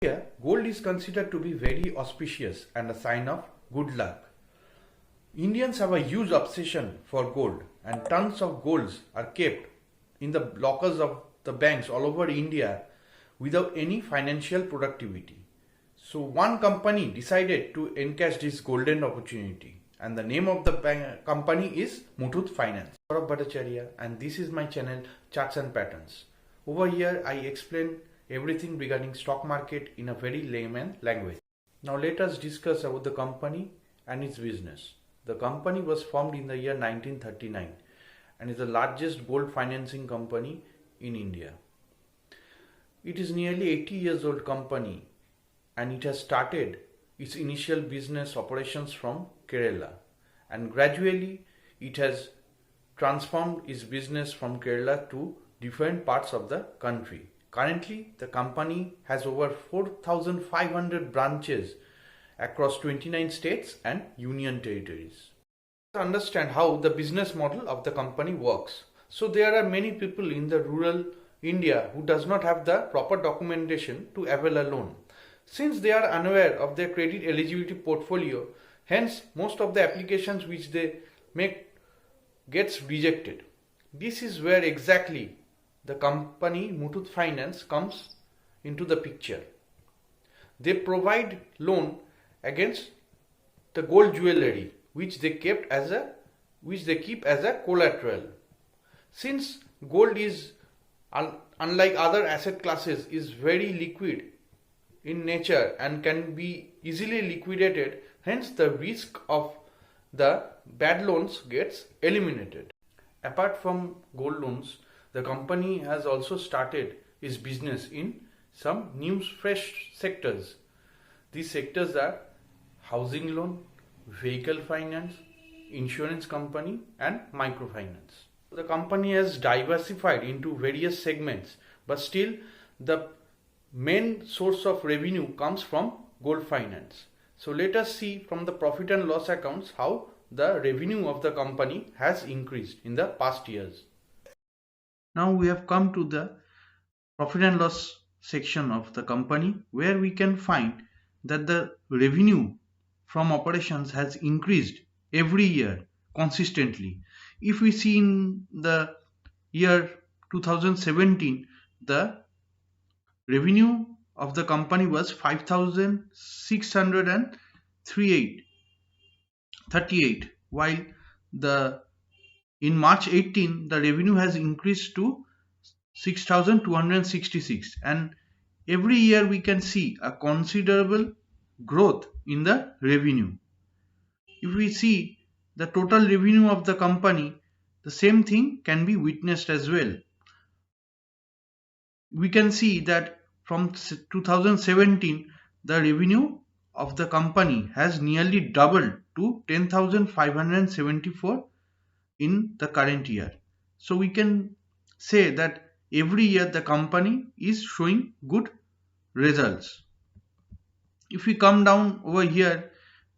Here, gold is considered to be very auspicious and a sign of good luck. Indians have a huge obsession for gold, and tons of golds are kept in the lockers of the banks all over India without any financial productivity. So one company decided to encash this golden opportunity, and the name of the company is Muthoot Finance. Saurabh Bhattacharya, and this is my channel Charts and Patterns. Over here I explain everything regarding stock market in a very layman language. Now let us discuss about the company and its business. The company was formed in the year 1939 and is the largest gold financing company in India. It is nearly 80 years old company, and it has started its initial business operations from Kerala, and gradually it has transformed its business from Kerala to different parts of the country. Currently, the company has over 4,500 branches across 29 states and union territories. Let's understand how the business model of the company works. So there are many people in the rural India who does not have the proper documentation to avail a loan. Since they are unaware of their credit eligibility portfolio, hence most of the applications which they make gets rejected. This is where exactly the company Muthoot Finance comes into the picture. They provide loan against the gold jewelry which they keep as a collateral. Since gold is unlike other asset classes is very liquid in nature and can be easily liquidated, hence the risk of the bad loans gets eliminated. Apart from gold loans, the company has also started its business in some new fresh sectors. These sectors are housing loan, vehicle finance, insurance company and microfinance. The company has diversified into various segments, but still the main source of revenue comes from gold finance. So let us see from the profit and loss accounts how the revenue of the company has increased in the past years. Now we have come to the profit and loss section of the company, where we can find that the revenue from operations has increased every year consistently. If we see in the year 2017, the revenue of the company was 5,638, while in March 18 the revenue has increased to 6,266, and every year we can see a considerable growth in the revenue. If we see the total revenue of the company, the same thing can be witnessed as well. We can see that from 2017 the revenue of the company has nearly doubled to 10,574 in the current year. So we can say that every year the company is showing good results. If we come down over here,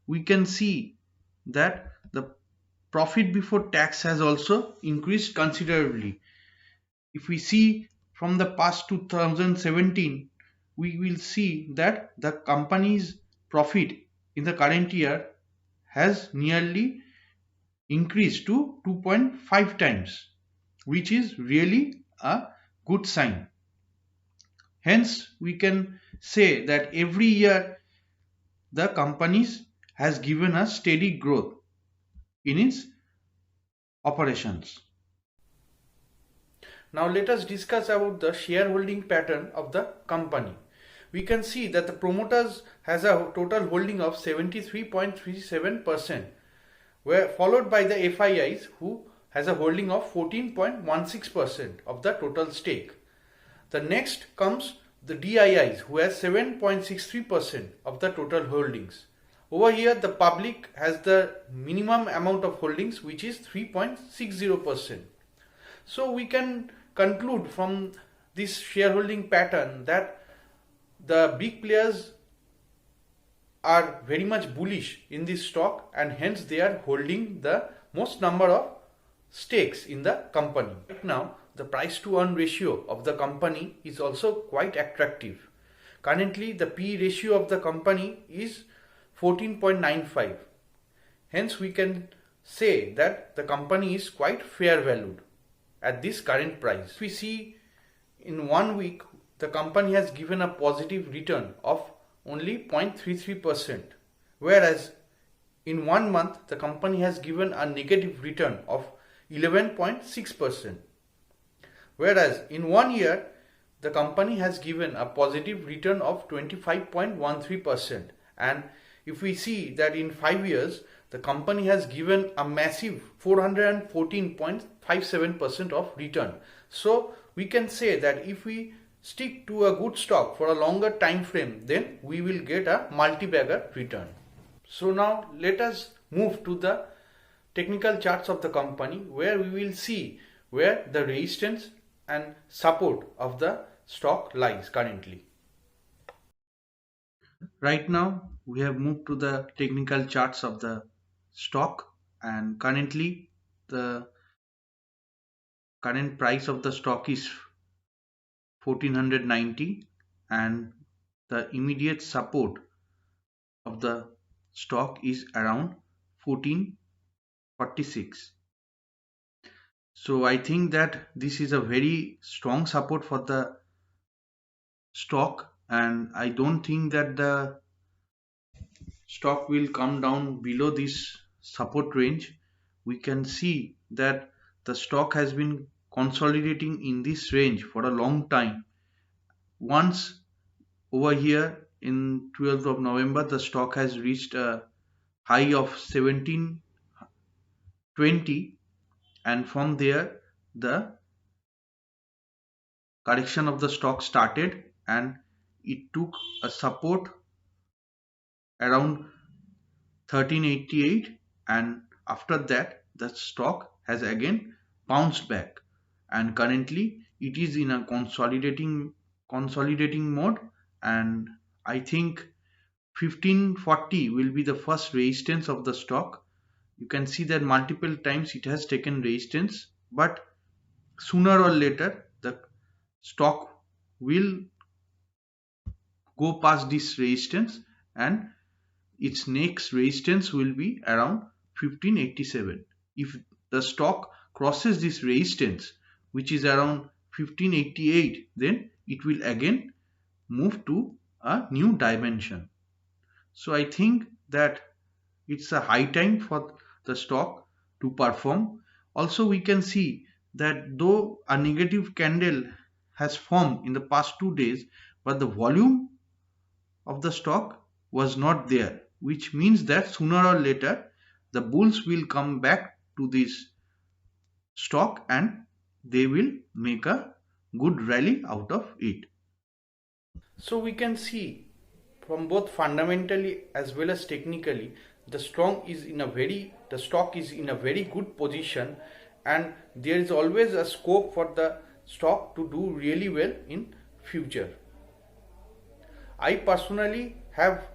we can see that the profit before tax has also increased considerably. If we see from the past 2017, we will see that the company's profit in the current year has nearly increased to 2.5 times, which is really a good sign. Hence, we can say that every year the company has given us steady growth in its operations. Now let us discuss about the shareholding pattern of the company. We can see that the promoters has a total holding of 73.37%, followed by the FIIs who has a holding of 14.16% of the total stake. The next comes the DIIs who has 7.63% of the total holdings. Over here the public has the minimum amount of holdings, which is 3.60%. So we can conclude from this shareholding pattern that the big players are very much bullish in this stock, and hence they are holding the most number of stakes in the company. Right now the price to earn ratio of the company is also quite attractive. Currently, the P ratio of the company is 14.95. Hence, we can say that the company is quite fair valued at this current price. If we see in 1 week, the company has given a positive return of only 0.33%, whereas in 1 month, the company has given a negative return of 11.6%. Whereas in 1 year, the company has given a positive return of 25.13%. And if we see that in 5 years, the company has given a massive 414.57% of return. So we can say that if we stick to a good stock for a longer time frame, then we will get a multi-bagger return. So now let us move to the technical charts of the company, where we will see where the resistance and support of the stock lies currently. Right now we have moved to the technical charts of the stock, and currently the current price of the stock is 1490, and the immediate support of the stock is around 1446. So I think that this is a very strong support for the stock, and I don't think that the stock will come down below this support range. We can see that the stock has been consolidating in this range for a long time. Once over here in 12th of November, the stock has reached a high of 1720, and from there the correction of the stock started, and it took a support around 1388, and after that the stock has again bounced back, and currently it is in a consolidating mode, and I think 1540 will be the first resistance of the stock. You can see that multiple times it has taken resistance, but sooner or later the stock will go past this resistance, and its next resistance will be around 1587. If the stock crosses this resistance, which is around 1588, then it will again move to a new dimension. So I think that it's a high time for the stock to perform. Also, we can see that though a negative candle has formed in the past 2 days, but the volume of the stock was not there, which means that sooner or later the bulls will come back to this stock and they will make a good rally out of it. So we can see from both fundamentally as well as technically, the stock is in a very good position, and there is always a scope for the stock to do really well in future. I personally have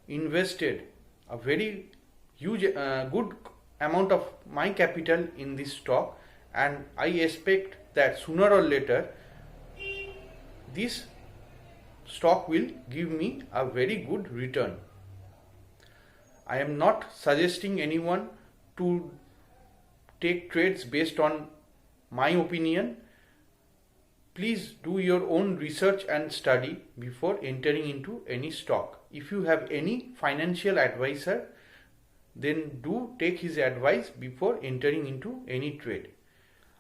invested a very huge good amount of my capital in this stock, and I expect that sooner or later this stock will give me a very good return. I am not suggesting anyone to take trades based on my opinion. Please do your own research and study before entering into any stock. If you have any financial advisor, then do take his advice before entering into any trade.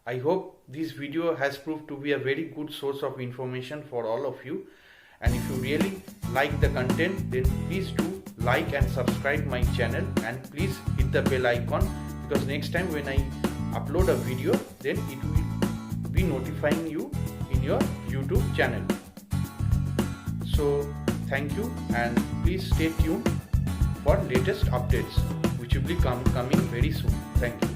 I hope this video has proved to be a very good source of information for all of you. And if you really like the content, then please do like and subscribe my channel, and please hit the bell icon, because next time when I upload a video, then it will be notifying you in your YouTube channel. So thank you, and please stay tuned for latest updates which will be coming very soon. Thank you.